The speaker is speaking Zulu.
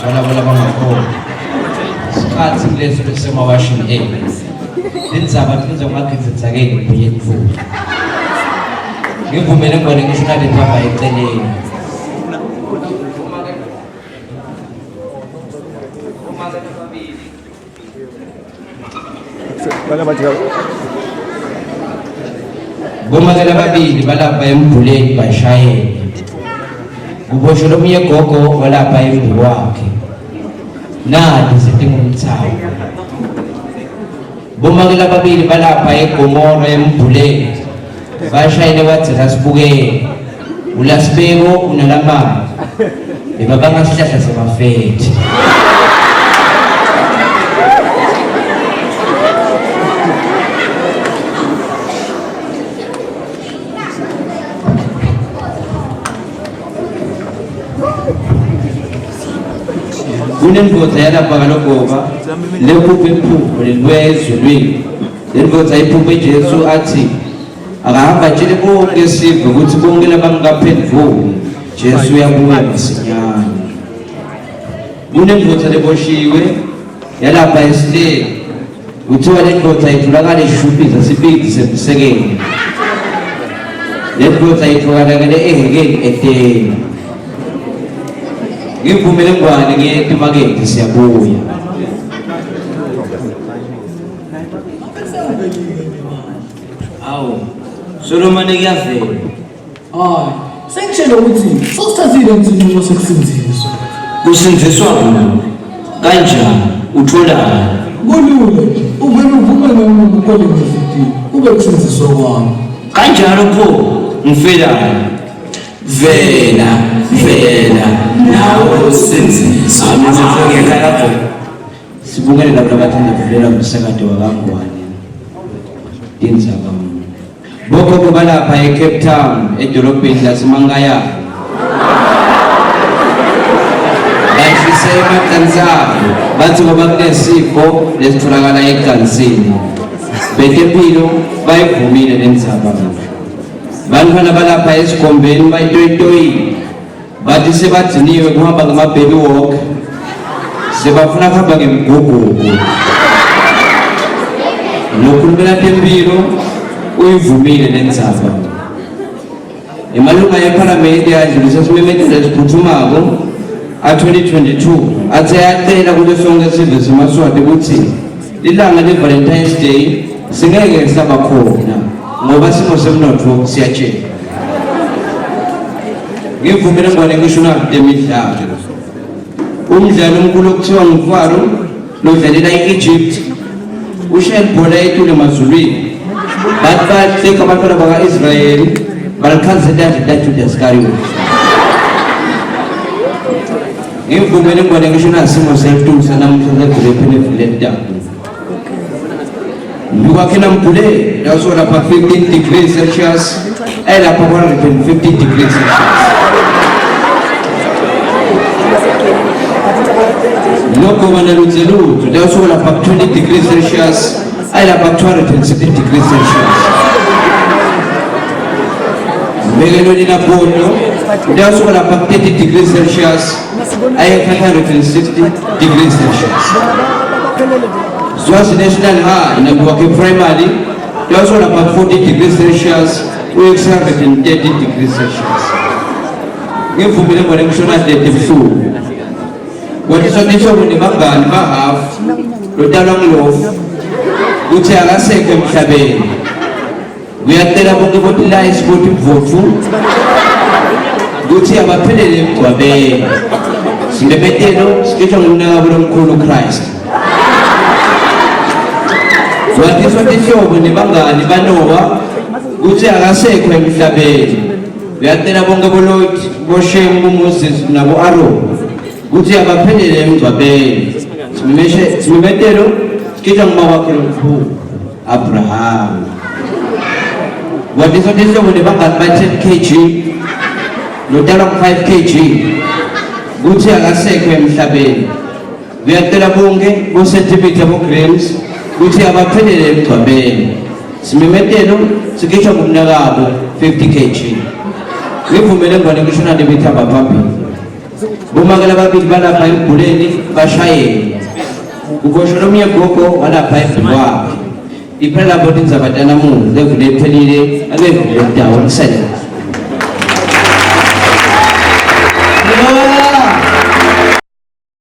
wala bangakhona sikhathi leso besemawashini indzaba tinza ngakhetsekeni kuyetfuka ngivumele ngone ngisho nale baba eceleni bomakela babili balapha emvuleni bashayela kubosho lomnye gogo walapha emvu wakhe nadi sitingumthawu bomakela babili balapha egomoro emvuleni bashayela wadzela sibukele ulasibeko unalamama bebabanga sihlahla semafethi kunengozi yalapha kalogoba lephupha iphupho lelwezulwini lengozi ayiphuphe Jesu athi akahamba tshele bonke sive ukuthi bonke labangaphendvuki Jesu uyabuya masinyane kunengozi leboshiwe yalapha esileni kuthiwa lengozi ayitholakala eshubhiza sibindi semsekeni lengozi ayitholakale ehekeni eteni ngivumele ngwane ngiyeke emakethe siyabuya awu Solomon kuyavela sengitshela ukuthi sokuthathile umthetho sekusinziswa kusinziswa kanjani utholani kulula uvele uvume noma ukole ngezidini ube kusinziswa kwami kanjalo pho ngifelani vela nawe usinziswa ngiyakhala sibukele lapho abathanda kuvelela umsakade wakangwane indzaba boko balapha eCape Town edolobheni laseMangaya bayishisema kanzalo bathi ngoba kunesifo lesitholakala egansini betempilo bayivumile lendzaba bantwana balapha eSigombeni bayitoyitoyile bathi sebadziniwe kuhamba ngama-baby walk sebafuna kuhamba ngemigugugu nokhulumela tempilo uyivumile lendzaba emalunga yePhalamende yadlulisa isimemezelo esiphuthumako a-2022 athi ayacela kulo sonke sive seMaswati ukuthi ilanga le-Valentine's Day singeke saba khona ngoba simo semnotho siyatshela ngivumile ngwane ngisho nakutemidlalo umdlalo omkhulu okuthiwa nguFaro lodlalela i-Egypt ushaya ibhola etule emazulwini bathi bahleka abantwana baka-Israyeli balikhanzela laJuda Iscariot ngivumele ngwane ngisho nasimo selitulo sanamuhla segulephini eviletdabu mbikwakhe namgule yaso lapha 15 degrees Celsius ayelapha 150 degrees Celsius Logo wanalutselutu yaso lapha 20 degrees Celsius ayelapha 260 degrees Celsius mbekelo lina pondo yaso lapha 30 degrees Celsius ayelapha 160 degrees Celsius Zwazi National High inakuwake primary yaso lapha 40 degrees Celsius u-130 degrees Celsius ngivumile ngone ngishona dede busuku watiswa nebangani bahafu lotalwa ngulofu kuthi akasekho emhlabeni uyacela bonke bothi la isipoti mvofu kuthi abaphelele emgcwabeni simemetelo sikhishwa ngumnakabo lomkhulu Christ watiswa nebangani banowa kuthi akasekho emhlabeni uyacela bonke bolothi boShem uMoses nabo Aaron kuthi abaphelele emgcwabeni simemetelo sikhishwa ngumawakhe lomkhulu Abraham watiswa nebangani ba-10 kg lotalwa ku-5 kg kuthi akasekho emhlabeni uyacela bonke bo-centimeter bo-grams kuthi abaphelele emgcwabeni simemetelo sikhishwa ngumnakabo 50 kg ngivumele ngwane ngisho nandibithamba phambili Bumagala babili bana pipe buleni bashaye. Ukosholomia goko wala pipe wa. Ipela bodi za batana mu levule pelile ave vule dawo nsele.